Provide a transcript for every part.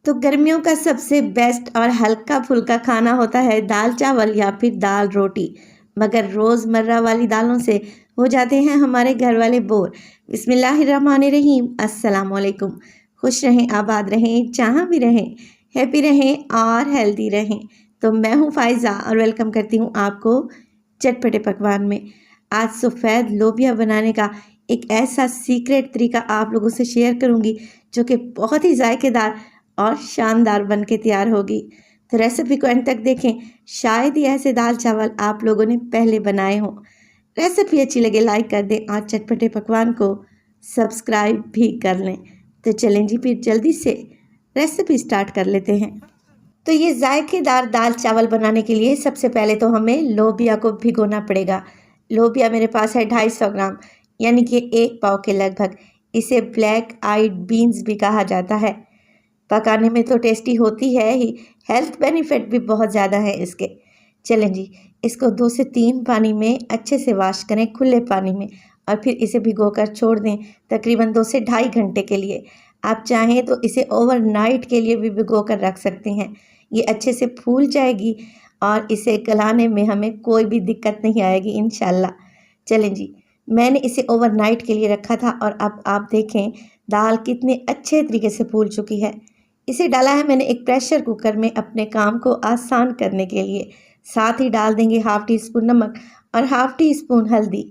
तो गर्मियों का सबसे बेस्ट और हल्का फुल्का खाना होता है दाल चावल या फिर दाल रोटी। मगर रोज़मर्रा वाली दालों से हो जाते हैं हमारे घर वाले बोर। बिस्मिल्लाहिर्रहमानिर्रहीम, अस्सलाम वालेकुम। खुश रहें, आबाद रहें, जहाँ भी रहें, हैप्पी रहें और हेल्दी रहें। तो मैं हूँ फ़ाइज़ा और वेलकम करती हूँ आपको चटपटे पकवान में। आज सफ़ेद लोबिया बनाने का एक ऐसा सीक्रेट तरीका आप लोगों से शेयर करूँगी जो कि बहुत ही जायकेदार और शानदार बन के तैयार होगी। तो रेसिपी को अंत तक देखें, शायद ही ऐसे दाल चावल आप लोगों ने पहले बनाए हों। रेसिपी अच्छी लगे लाइक कर दें और चटपटे पकवान को सब्सक्राइब भी कर लें। तो चलें जी, फिर जल्दी से रेसिपी स्टार्ट कर लेते हैं। तो ये जायकेदार दाल चावल बनाने के लिए सबसे पहले तो हमें लोबिया को भिगोना पड़ेगा। लोबिया मेरे पास है 250 ग्राम, यानी कि 1 पाव के लगभग। इसे ब्लैक आइड बीन्स भी कहा जाता है। पकाने में तो टेस्टी होती है ही, हेल्थ बेनिफिट भी बहुत ज़्यादा है इसके। चलें जी, इसको 2 से 3 पानी में अच्छे से वॉश करें, खुले पानी में, और फिर इसे भिगोकर छोड़ दें तकरीबन 2 से ढाई घंटे के लिए। आप चाहें तो इसे ओवरनाइट के लिए भी भिगोकर रख सकते हैं। ये अच्छे से फूल जाएगी और इसे गलाने में हमें कोई भी दिक्कत नहीं आएगी इंशाल्लाह। चलें जी, मैंने इसे ओवरनाइट के लिए रखा था और अब आप देखें दाल कितने अच्छे तरीके से फूल चुकी है। इसे डाला है मैंने एक प्रेशर कुकर में अपने काम को आसान करने के लिए। साथ ही डाल देंगे हाफ़ टी स्पून नमक और हाफ़ टी स्पून हल्दी।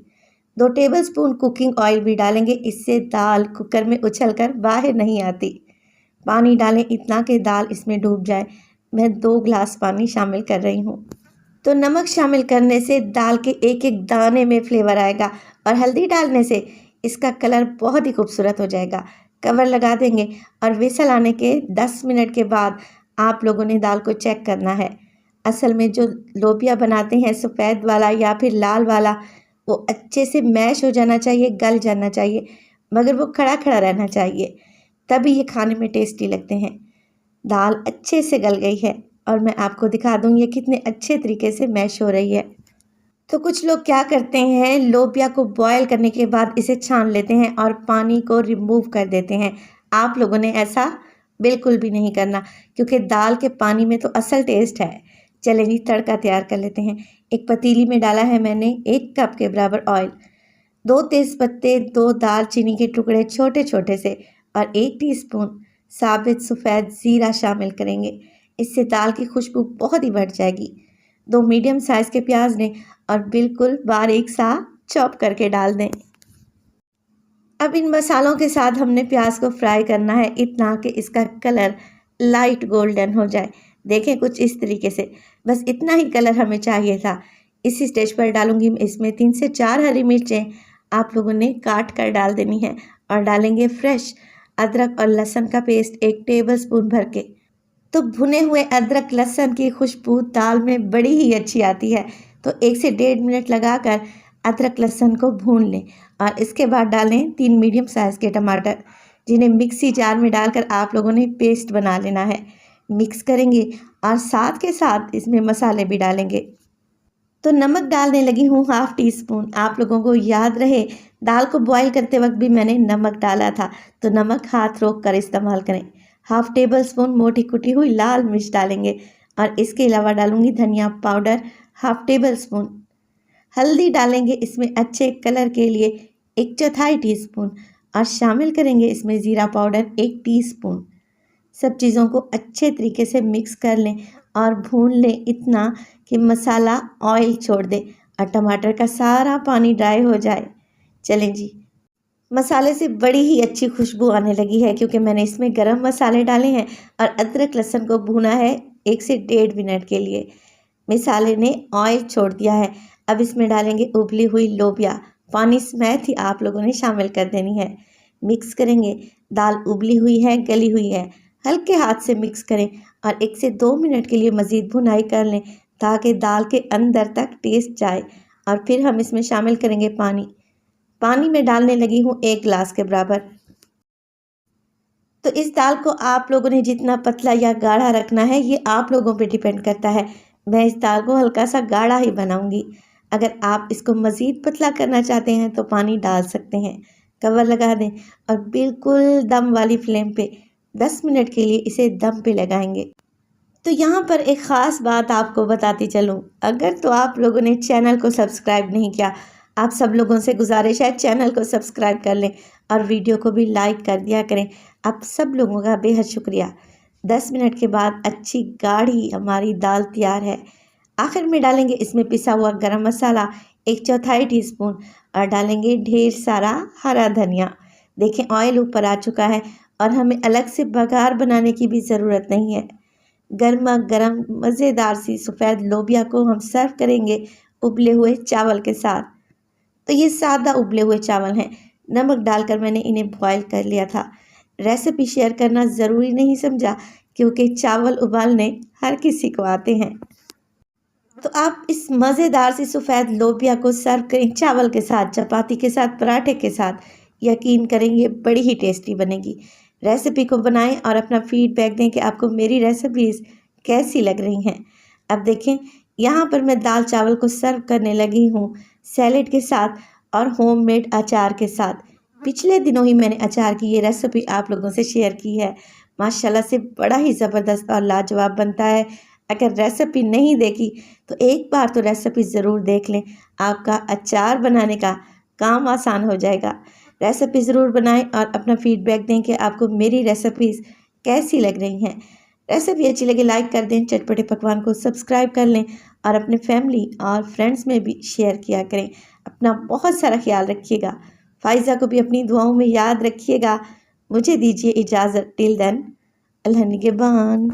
2 टेबलस्पून कुकिंग ऑयल भी डालेंगे, इससे दाल कुकर में उछलकर बाहर नहीं आती। पानी डालें इतना कि दाल इसमें डूब जाए। मैं 2 ग्लास पानी शामिल कर रही हूँ। तो नमक शामिल करने से दाल के एक एक दाने में फ्लेवर आएगा और हल्दी डालने से इसका कलर बहुत ही खूबसूरत हो जाएगा। कवर लगा देंगे और विसल आने के 10 मिनट के बाद आप लोगों ने दाल को चेक करना है। असल में जो लोबिया बनाते हैं सफ़ेद वाला या फिर लाल वाला, वो अच्छे से मैश हो जाना चाहिए, गल जाना चाहिए, मगर वो खड़ा खड़ा रहना चाहिए, तभी ये खाने में टेस्टी लगते हैं। दाल अच्छे से गल गई है और मैं आपको दिखा दूँ ये कितने अच्छे तरीके से मैश हो रही है। तो कुछ लोग क्या करते हैं, लोबिया को बॉयल करने के बाद इसे छान लेते हैं और पानी को रिमूव कर देते हैं। आप लोगों ने ऐसा बिल्कुल भी नहीं करना, क्योंकि दाल के पानी में तो असल टेस्ट है। चलें जी, तड़का तैयार कर लेते हैं। एक पतीली में डाला है मैंने 1 कप के बराबर ऑयल, 2 तेज़पत्ते, 2 दालचीनी के टुकड़े छोटे छोटे से, और 1 टीस्पून साबित सफ़ेद ज़ीरा शामिल करेंगे। इससे दाल की खुशबू बहुत ही बढ़ जाएगी। 2 मीडियम साइज़ के प्याज लें और बिल्कुल बारीक सा चॉप करके डाल दें। अब इन मसालों के साथ हमने प्याज को फ्राई करना है इतना कि इसका कलर लाइट गोल्डन हो जाए। देखें कुछ इस तरीके से, बस इतना ही कलर हमें चाहिए था। इसी स्टेज पर डालूंगी मैं इसमें 3 से 4 हरी मिर्चें, आप लोगों ने काट कर डाल देनी है, और डालेंगे फ्रेश अदरक और लहसुन का पेस्ट 1 टेबलस्पून भर के। तो भुने हुए अदरक लहसुन की खुशबू दाल में बड़ी ही अच्छी आती है। तो 1 से 1.5 मिनट लगाकर अदरक लहसुन को भून लें और इसके बाद डालें 3 मीडियम साइज़ के टमाटर, जिन्हें मिक्सी जार में डालकर आप लोगों ने पेस्ट बना लेना है। मिक्स करेंगे और साथ के साथ इसमें मसाले भी डालेंगे। तो नमक डालने लगी हूँ हाफ़ टी स्पून। आप लोगों को याद रहे, दाल को बॉईल करते वक्त भी मैंने नमक डाला था, तो नमक हाथ रोक कर इस्तेमाल करें। हाफ़ टेबल स्पून मोटी कुटी हुई लाल मिर्च डालेंगे और इसके अलावा डालूंगी धनिया पाउडर हाफ़ टेबल स्पून। हल्दी डालेंगे इसमें अच्छे कलर के लिए 1/4 टीस्पून, और शामिल करेंगे इसमें ज़ीरा पाउडर 1 टीस्पून। सब चीज़ों को अच्छे तरीके से मिक्स कर लें और भून लें इतना कि मसाला ऑयल छोड़ दे और टमाटर का सारा पानी ड्राई हो जाए। चलें जी, मसाले से बड़ी ही अच्छी खुशबू आने लगी है, क्योंकि मैंने इसमें गरम मसाले डाले हैं और अदरक लहसुन को भुना है 1 से 1.5 मिनट के लिए। मसाले ने ऑयल छोड़ दिया है। अब इसमें डालेंगे उबली हुई लोबिया, पानी समेत ही आप लोगों ने शामिल कर देनी है। मिक्स करेंगे। दाल उबली हुई है, गली हुई है, हल्के हाथ से मिक्स करें और 1 से 2 मिनट के लिए मज़ीद भुनाई कर लें ताकि दाल के अंदर तक टेस्ट जाए। और फिर हम इसमें शामिल करेंगे पानी। पानी में डालने लगी हूँ 1 गिलास के बराबर। तो इस दाल को आप लोगों ने जितना पतला या गाढ़ा रखना है, ये आप लोगों पे डिपेंड करता है। मैं इस दाल को हल्का सा गाढ़ा ही बनाऊंगी। अगर आप इसको मज़ीद पतला करना चाहते हैं तो पानी डाल सकते हैं। कवर लगा दें और बिल्कुल दम वाली फ्लेम पे 10 मिनट के लिए इसे दम पे लगाएंगे। तो यहाँ पर एक ख़ास बात आपको बताती चलूँ, अगर तो आप लोगों ने चैनल को सब्सक्राइब नहीं किया, आप सब लोगों से गुजारिश है चैनल को सब्सक्राइब कर लें और वीडियो को भी लाइक कर दिया करें। आप सब लोगों का बेहद शुक्रिया। 10 मिनट के बाद अच्छी गाढ़ी हमारी दाल तैयार है। आखिर में डालेंगे इसमें पिसा हुआ गरम मसाला 1/4 टीस्पून और डालेंगे ढेर सारा हरा धनिया। देखें ऑयल ऊपर आ चुका है और हमें अलग से बघार बनाने की भी ज़रूरत नहीं है। गर्मा गर्म मज़ेदार सी सफ़ेद लोबिया को हम सर्व करेंगे उबले हुए चावल के साथ। तो ये सादा उबले हुए चावल हैं, नमक डालकर मैंने इन्हें बॉयल कर लिया था। रेसिपी शेयर करना ज़रूरी नहीं समझा क्योंकि चावल उबालने हर किसी को आते हैं। तो आप इस मज़ेदार सी सफ़ेद लोबिया को सर्व करें चावल के साथ, चपाती के साथ, पराठे के साथ। यकीन करें ये बड़ी ही टेस्टी बनेगी। रेसिपी को बनाएं और अपना फीडबैक दें कि आपको मेरी रेसिपीज़ कैसी लग रही हैं। अब देखें यहाँ पर मैं दाल चावल को सर्व करने लगी हूँ सैलेड के साथ और होममेड अचार के साथ। पिछले दिनों ही मैंने अचार की ये रेसिपी आप लोगों से शेयर की है। माशाल्लाह से बड़ा ही ज़बरदस्त और लाजवाब बनता है। अगर रेसिपी नहीं देखी तो एक बार तो रेसिपी ज़रूर देख लें, आपका अचार बनाने का काम आसान हो जाएगा। रेसिपी ज़रूर बनाएं और अपना फीडबैक दें कि आपको मेरी रेसिपीज़ कैसी लग रही हैं। रेसिपी अच्छी लगे लाइक कर दें, चटपटे पकवान को सब्सक्राइब कर लें और अपने फैमिली और फ्रेंड्स में भी शेयर किया करें। अपना बहुत सारा ख्याल रखिएगा। फ़ाइज़ा को भी अपनी दुआओं में याद रखिएगा। मुझे दीजिए इजाज़त। टिल देन, अल्लाह निगहबान।